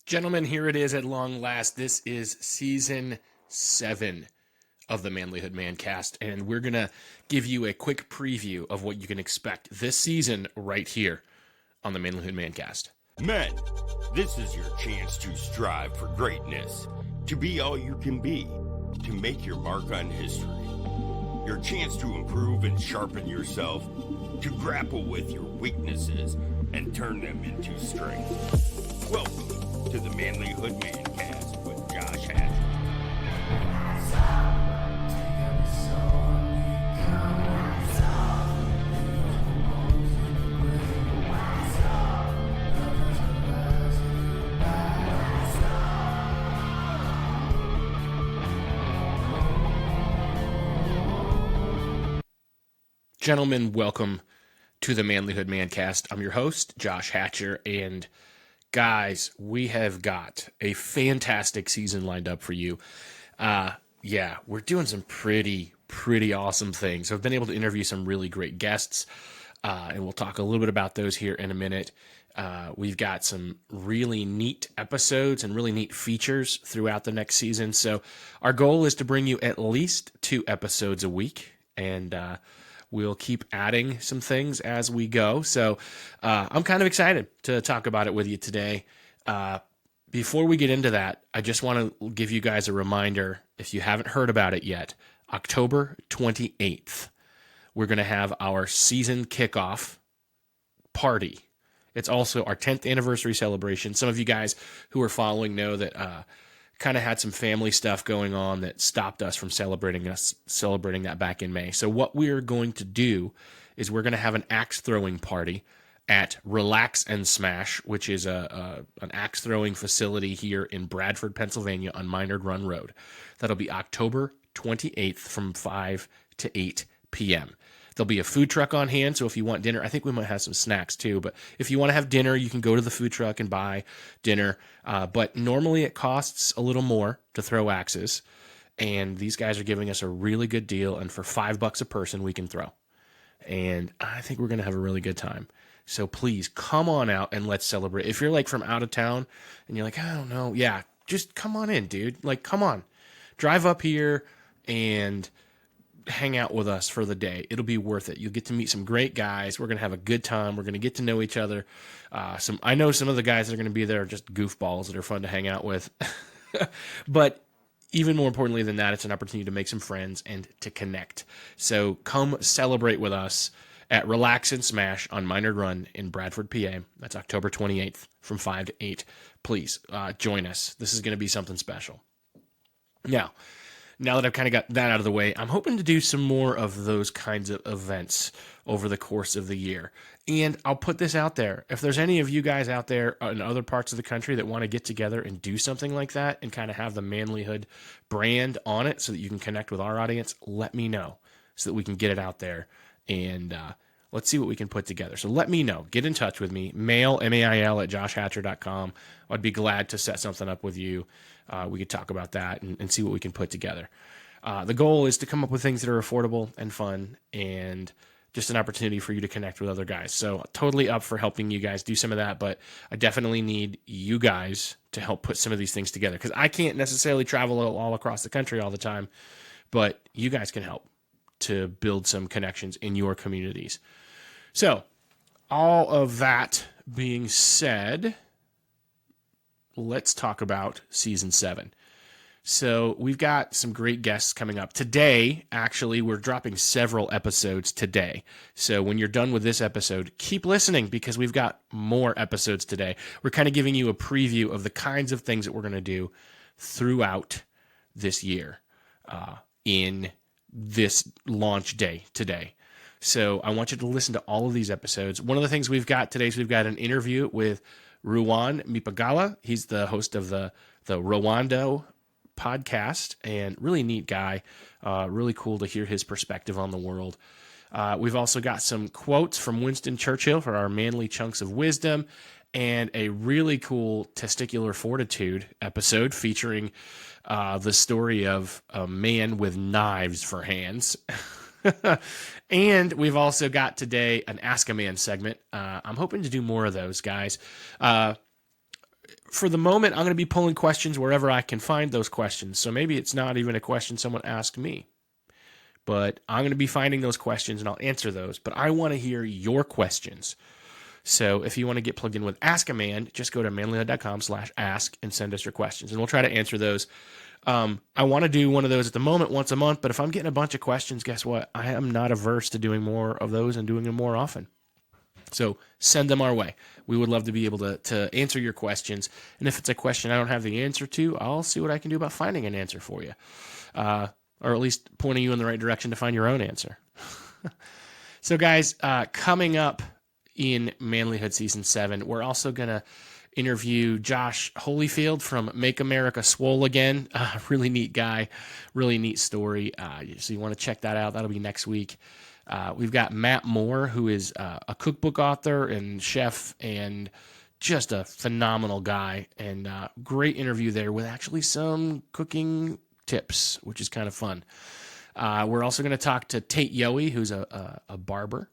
Gentlemen, here it is at long last. This is season 7 of the Manlihood ManCast, and we're going to give you a quick preview of what you can expect this season right here on the Manlihood ManCast. Men, this is your chance to strive for greatness, to be all you can be, to make your mark on history. Your chance to improve and sharpen yourself, to grapple with your weaknesses and turn them into strength. Welcome to the Manlihood ManCast with Josh Hatcher. Gentlemen, welcome to the Manlihood ManCast. I'm your host, Josh Hatcher, and guys, we have got a fantastic season lined up for you. We're doing some pretty awesome things. I've been able to interview some really great guests, and we'll talk a little bit about those here in a minute. We've got some really neat episodes and really neat features throughout the next season. So our goal is to bring you at least 2 episodes a week, and we'll keep adding some things as we go. So I'm kind of excited to talk about it with you today. Before we get into that, I just want to give you guys a reminder, if you haven't heard about it yet, October 28th, we're going to have our season kickoff party. It's also our 10th anniversary celebration. Some of you guys who are following know that kind of had some family stuff going on that stopped us from celebrating that back in May. So what we're going to do is we're going to have an axe throwing party at Relax and Smash, which is an axe throwing facility here in Bradford, Pennsylvania on Minard Run Road. That'll be October 28th from 5 to 8 p.m. There'll be a food truck on hand, so if you want dinner, I think we might have some snacks too, but if you want to have dinner, you can go to the food truck and buy dinner. But normally it costs a little more to throw axes, and these guys are giving us a really good deal, and for $5 a person, we can throw. And I think we're going to have a really good time. So please come on out and let's celebrate. If you're like from out of town and you're like, I don't know, yeah, just come on in, dude. Like, come on. Drive up here and hang out with us for the day. It'll be worth it. You'll get to meet some great guys. We're going to have a good time. We're going to get to know each other. I know some of the guys that are going to be there are just goofballs that are fun to hang out with. But even more importantly than that, it's an opportunity to make some friends and to connect. So come celebrate with us at Relax and Smash on Minard Run in Bradford, PA. That's October 28th from 5 to 8. Please join us. This is going to be something special. Now that I've kind of got that out of the way, I'm hoping to do some more of those kinds of events over the course of the year. And I'll put this out there. If there's any of you guys out there in other parts of the country that want to get together and do something like that and kind of have the Manlihood brand on it so that you can connect with our audience, let me know so that we can get it out there. And let's see what we can put together. So let me know. Get in touch with me. Mail, M-A-I-L, at joshhatcher.com. I'd be glad to set something up with you. We could talk about that and see what we can put together. The goal is to come up with things that are affordable and fun and just an opportunity for you to connect with other guys. So totally up for helping you guys do some of that, but I definitely need you guys to help put some of these things together because I can't necessarily travel all across the country all the time, but you guys can help to build some connections in your communities. So all of that being said, let's talk about season 7. So we've got some great guests coming up. Today, actually, we're dropping several episodes today. So when you're done with this episode, keep listening because we've got more episodes today. We're kind of giving you a preview of the kinds of things that we're going to do throughout this year in this launch day today. So I want you to listen to all of these episodes. One of the things we've got today is we've got an interview with Ruwan Mipagala. He's the host of the Rwando podcast and really neat guy. Really cool to hear his perspective on the world. We've also got some quotes from Winston Churchill for our manly chunks of wisdom and a really cool testicular fortitude episode featuring the story of a man with knives for hands. And we've also got today an Ask a Man segment. I'm hoping to do more of those, guys. for the moment, I'm going to be pulling questions wherever I can find those questions. So maybe it's not even a question someone asked me, but I'm going to be finding those questions and I'll answer those. But I want to hear your questions. So if you want to get plugged in with Ask a Man, just go to manlihood.com/ask and send us your questions, and we'll try to answer those. I want to do one of those at the moment once a month, but if I'm getting a bunch of questions, guess what? I am not averse to doing more of those and doing them more often. So send them our way. We would love to be able to answer your questions. And if it's a question I don't have the answer to, I'll see what I can do about finding an answer for you. Or at least pointing you in the right direction to find your own answer. So guys, coming up in Manlihood Season 7, we're also going to interview Josh Holyfield from Make America Swole Again. Really neat guy, really neat story. So you want to check that out. That'll be next week. We've got Matt Moore, who is a cookbook author and chef and just a phenomenal guy, and great interview there with actually some cooking tips, which is kind of fun. We're also going to talk to Tate Yowie, who's a barber.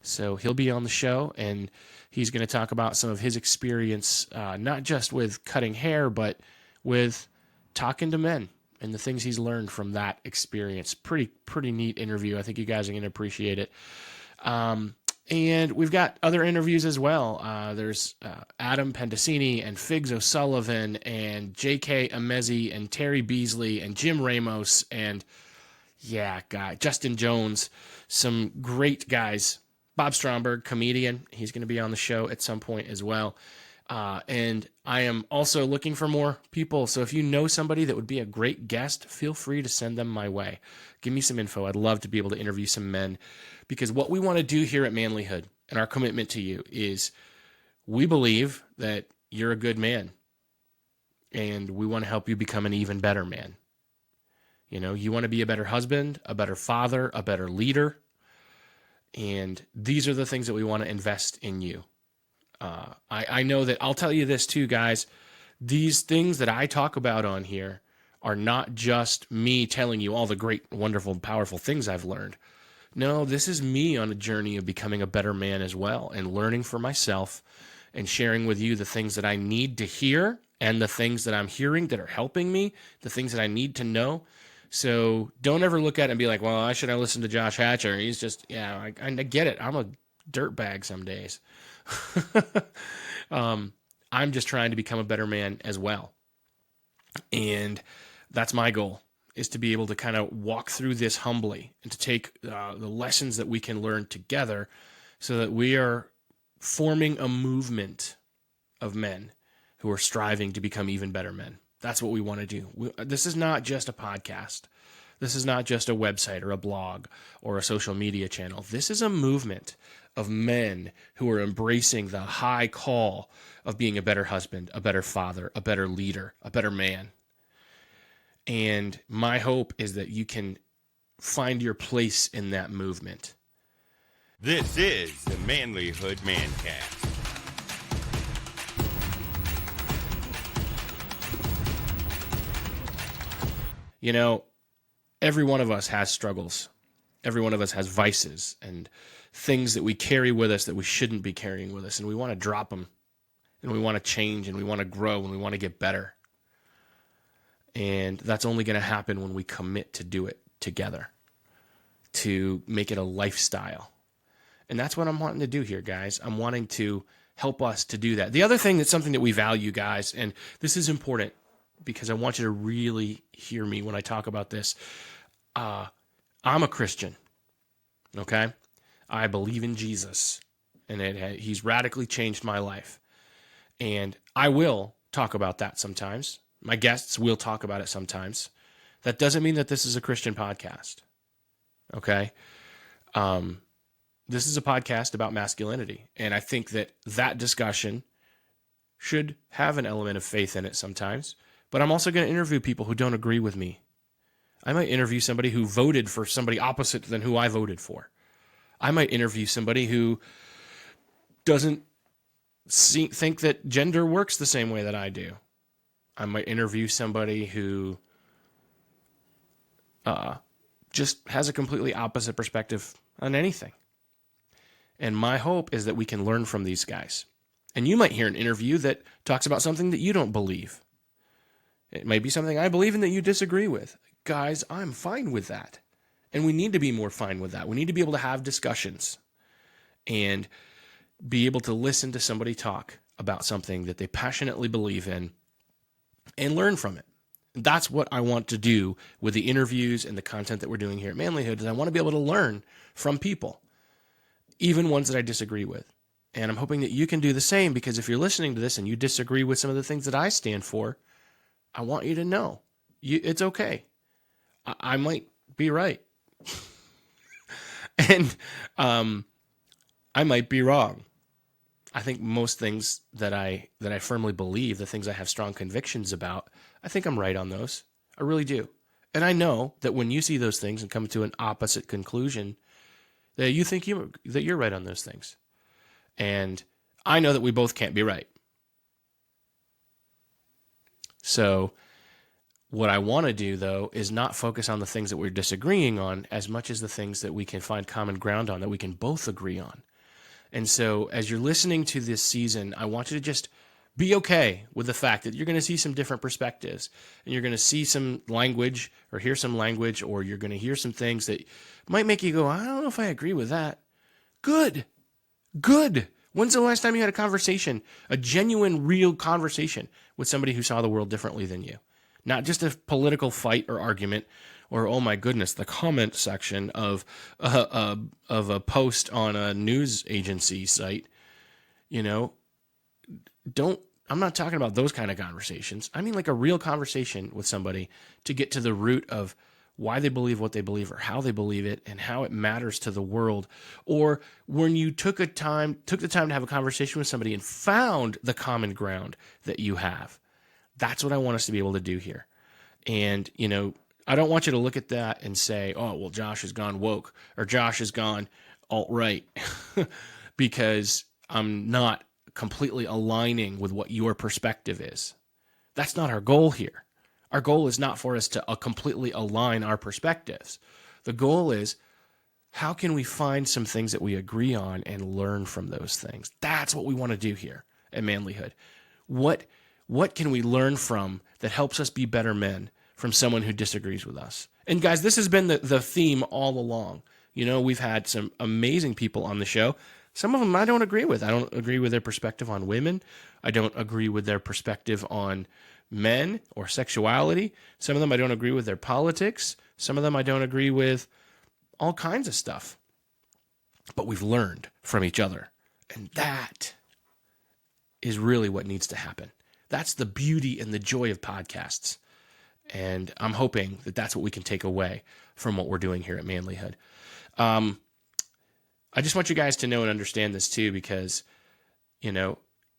So he'll be on the show, and he's going to talk about some of his experience, not just with cutting hair, but with talking to men and the things he's learned from that experience. Pretty neat interview. I think you guys are going to appreciate it. And we've got other interviews as well. There's Adam Pendicini and Figs O'Sullivan and J.K. Amezi and Terry Beasley and Jim Ramos and Justin Jones. Some great guys. Bob Stromberg, comedian. He's going to be on the show at some point as well. And I am also looking for more people. So if you know somebody that would be a great guest, feel free to send them my way. Give me some info. I'd love to be able to interview some men, because what we want to do here at Manlihood and our commitment to you is we believe that you're a good man, and we want to help you become an even better man. You know, you want to be a better husband, a better father, a better leader. And these are the things that we want to invest in you. I know that I'll tell you this too, guys. These things that I talk about on here are not just me telling you all the great, wonderful, powerful things I've learned. No, this is me on a journey of becoming a better man as well, and learning for myself and sharing with you the things that I need to hear and the things that I'm hearing that are helping me, the things that I need to know. So don't ever look at it and be like, well, I should have listened to Josh Hatcher. He's just, I get it. I'm a dirtbag some days. I'm just trying to become a better man as well. And that's my goal, is to be able to kind of walk through this humbly and to take the lessons that we can learn together so that we are forming a movement of men who are striving to become even better men. That's what we want to do. This is not just a podcast. This is not just a website or a blog or a social media channel. This is a movement of men who are embracing the high call of being a better husband, a better father, a better leader, a better man. And my hope is that you can find your place in that movement. This is the Manlihood ManCast. You know, every one of us has struggles. Every one of us has vices and things that we carry with us that we shouldn't be carrying with us. And we want to drop them. And we want to change, and we want to grow, and we want to get better. And that's only going to happen when we commit to do it together, to make it a lifestyle. And that's what I'm wanting to do here, guys. I'm wanting to help us to do that. The other thing that's something that we value, guys, and this is important, because I want you to really hear me when I talk about this. I'm a Christian, okay? I believe in Jesus, and he's radically changed my life. And I will talk about that sometimes. My guests will talk about it sometimes. That doesn't mean that this is a Christian podcast, okay? This is a podcast about masculinity, and I think that discussion should have an element of faith in it sometimes. But I'm also going to interview people who don't agree with me. I might interview somebody who voted for somebody opposite than who I voted for. I might interview somebody who doesn't think that gender works the same way that I do. I might interview somebody who just has a completely opposite perspective on anything. And my hope is that we can learn from these guys And you might hear an interview that talks about something that you don't believe. It may be something I believe in that you disagree with. Guys, I'm fine with that. And we need to be more fine with that. We need to be able to have discussions and be able to listen to somebody talk about something that they passionately believe in and learn from it. That's what I want to do with the interviews and the content that we're doing here at Manlihood, is I want to be able to learn from people, even ones that I disagree with. And I'm hoping that you can do the same, because if you're listening to this and you disagree with some of the things that I stand for, I want you to know it's okay. I might be right. And I might be wrong. I think most things that I firmly believe, the things I have strong convictions about, I think I'm right on those. I really do. And I know that when you see those things and come to an opposite conclusion, that you think that you're right on those things. And I know that we both can't be right. So what I want to do, though, is not focus on the things that we're disagreeing on as much as the things that we can find common ground on, that we can both agree on. And so as you're listening to this season, I want you to just be okay with the fact that you're going to see some different perspectives, and you're going to see some language or hear some language, or you're going to hear some things that might make you go, I don't know if I agree with that. Good. When's the last time you had a conversation, a genuine, real conversation with somebody who saw the world differently than you? Not just a political fight or argument, or, oh my goodness, the comment section of a post on a news agency site. I'm not talking about those kind of conversations. I mean like a real conversation with somebody to get to the root of why they believe what they believe, or how they believe it, and how it matters to the world. Or when you took the time to have a conversation with somebody and found the common ground that you have. That's what I want us to be able to do here. And, I don't want you to look at that and say, oh, well, Josh has gone woke, or Josh has gone alt-right, because I'm not completely aligning with what your perspective is. That's not our goal here. Our goal is not for us to completely align our perspectives. The goal is, how can we find some things that we agree on and learn from those things? That's what we want to do here at Manlihood. What can we learn from that helps us be better men from someone who disagrees with us? And guys, this has been the theme all along. We've had some amazing people on the show. Some of them I don't agree with. I don't agree with their perspective on women. I don't agree with their perspective on men or sexuality. Some of them I don't agree with their politics. Some of them I don't agree with all kinds of stuff. But we've learned from each other. And that is really what needs to happen. That's the beauty and the joy of podcasts. And I'm hoping that that's what we can take away from what we're doing here at Manlihood. I just want you guys to know and understand this too, because,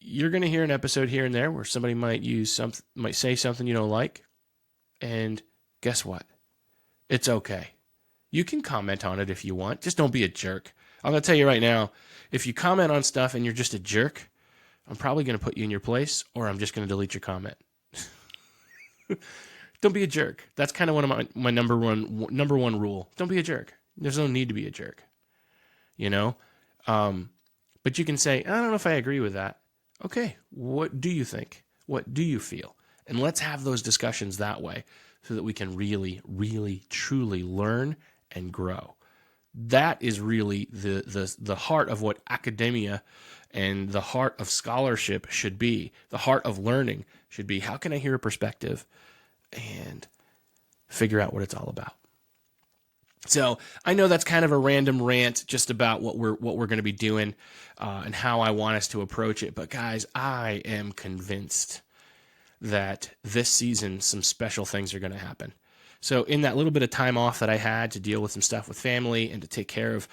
you're going to hear an episode here and there where somebody might say something you don't like. And guess what? It's okay. You can comment on it if you want. Just don't be a jerk. I'm going to tell you right now, if you comment on stuff and you're just a jerk, I'm probably going to put you in your place, or I'm just going to delete your comment. Don't be a jerk. That's kind of one of my number one rule. Don't be a jerk. There's no need to be a jerk. But you can say, I don't know if I agree with that. Okay, what do you think? What do you feel? And let's have those discussions that way, so that we can really, really, truly learn and grow. That is really the heart of what academia and the heart of scholarship should be. The heart of learning should be, how can I hear a perspective and figure out what it's all about? So I know that's kind of a random rant just about what we're going to be doing and how I want us to approach it. But guys, I am convinced that this season some special things are going to happen. So in that little bit of time off that I had to deal with some stuff with family and to take care of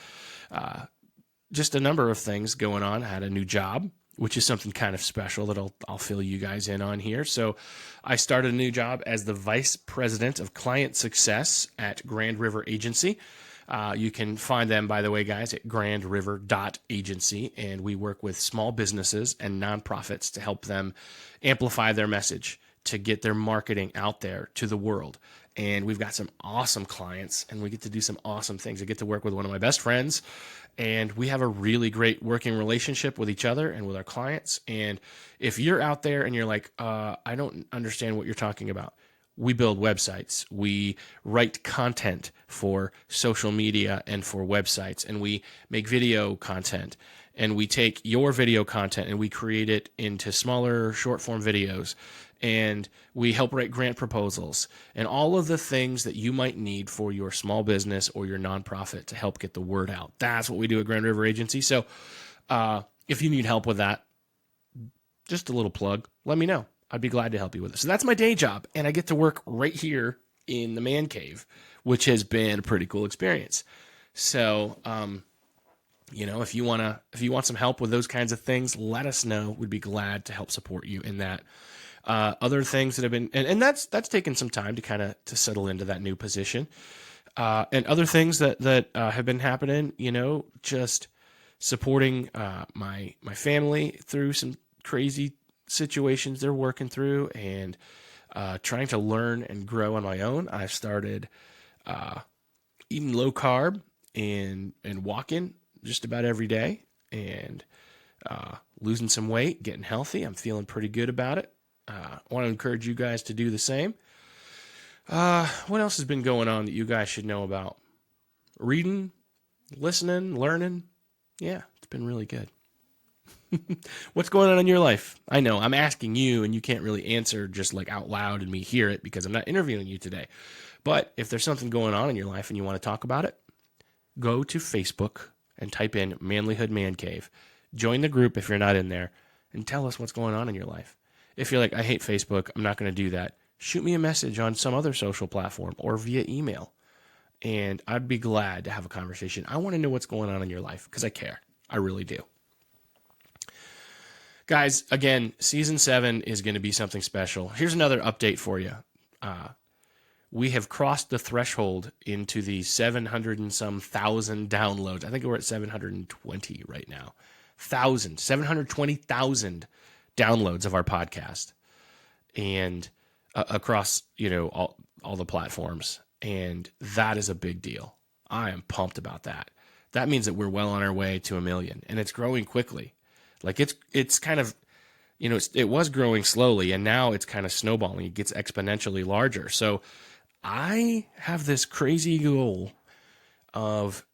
just a number of things going on, I had a new job, which is something kind of special that I'll fill you guys in on here. So I started a new job as the Vice President of Client Success at Grand River Agency. You can find them, by the way, guys, at grandriver.agency, and we work with small businesses and nonprofits to help them amplify their message to get their marketing out there to the world. And we've got some awesome clients, and we get to do some awesome things. I get to work with one of my best friends, and we have a really great working relationship with each other and with our clients. And if you're out there and you're like, I don't understand what you're talking about, we build websites. We write content for social media and for websites, and we make video content. And we take your video content and we create it into smaller short form videos. And we help write grant proposals and all of the things that you might need for your small business or your nonprofit to help get the word out. That's what we do at Grand River Agency. So if you need help with that, just a little plug, let me know. I'd be glad to help you with it. So that's my day job. And I get to work right here in the man cave, which has been a pretty cool experience. So, if you want some help with those kinds of things, let us know. We'd be glad to help support you in that. Other things that have been, and that's taken some time to settle into that new position. And other things that have been happening, just supporting my family through some crazy situations they're working through, and trying to learn and grow on my own. I've started eating low carb and walking just about every day, and losing some weight, getting healthy. I'm feeling pretty good about it. I want to encourage you guys to do the same. What else has been going on that you guys should know about? Reading, listening, learning. Yeah, it's been really good. What's going on in your life? I know I'm asking you and you can't really answer just like out loud and me hear it because I'm not interviewing you today. But if there's something going on in your life and you want to talk about it, go to Facebook and type in Manlihood Man Cave. Join the group if you're not in there and tell us what's going on in your life. If you're like, I hate Facebook, I'm not going to do that, shoot me a message on some other social platform or via email. And I'd be glad to have a conversation. I want to know what's going on in your life because I care. I really do. Guys, again, season 7 is going to be something special. Here's another update for you. We have crossed the threshold into the 700 and some thousand downloads. I think we're at 720 right now. 720,000 downloads of our podcast, and across all the platforms. And that is a big deal. I am pumped about that. That means that we're well on our way to 1 million, and it's growing quickly. Like it's kind of, it was growing slowly, and now it's kind of snowballing. It gets exponentially larger. So I have this crazy goal of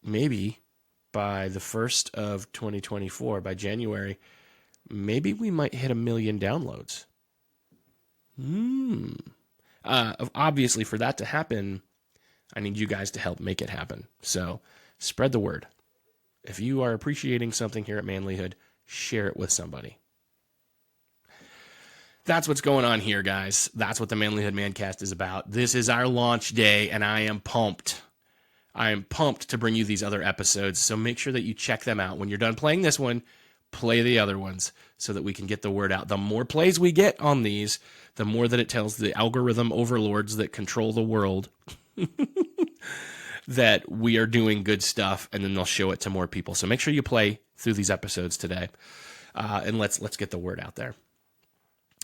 maybe by the 1st of 2024, by January, maybe we might hit 1 million downloads. Obviously, for that to happen, I need you guys to help make it happen. So spread the word. If you are appreciating something here at Manlihood, share it with somebody. That's what's going on here, guys. That's what the Manlihood ManCast is about. This is our launch day, and I am pumped. I am pumped to bring you these other episodes, so make sure that you check them out. When you're done playing this one, play the other ones so that we can get the word out. The more plays we get on these, the more that it tells the algorithm overlords that control the world that we are doing good stuff, and then they'll show it to more people. So make sure you play through these episodes today, and let's get the word out there.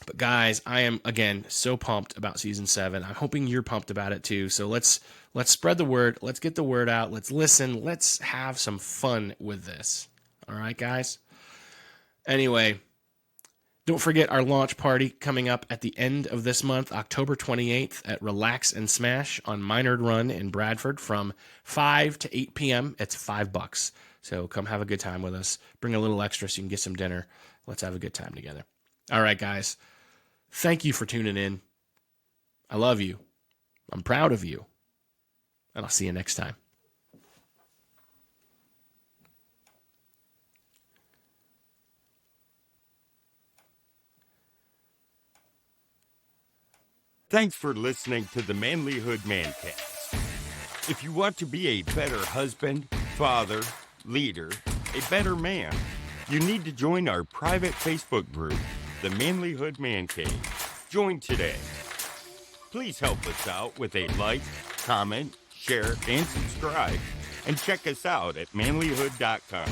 But guys, I am, again, so pumped about season 7. I'm hoping you're pumped about it too. So let's spread the word. Let's get the word out. Let's listen. Let's have some fun with this. All right, guys? Anyway, don't forget our launch party coming up at the end of this month, October 28th at Relax and Smash on Minard Run in Bradford from 5 to 8 p.m. It's $5. So come have a good time with us. Bring a little extra so you can get some dinner. Let's have a good time together. All right, guys. Thank you for tuning in. I love you. I'm proud of you. And I'll see you next time. Thanks for listening to the Manlihood ManCast. If you want to be a better husband, father, leader, a better man, you need to join our private Facebook group, the Manlihood Man Cave. Join today. Please help us out with a like, comment, share, and subscribe. And check us out at manlihood.com.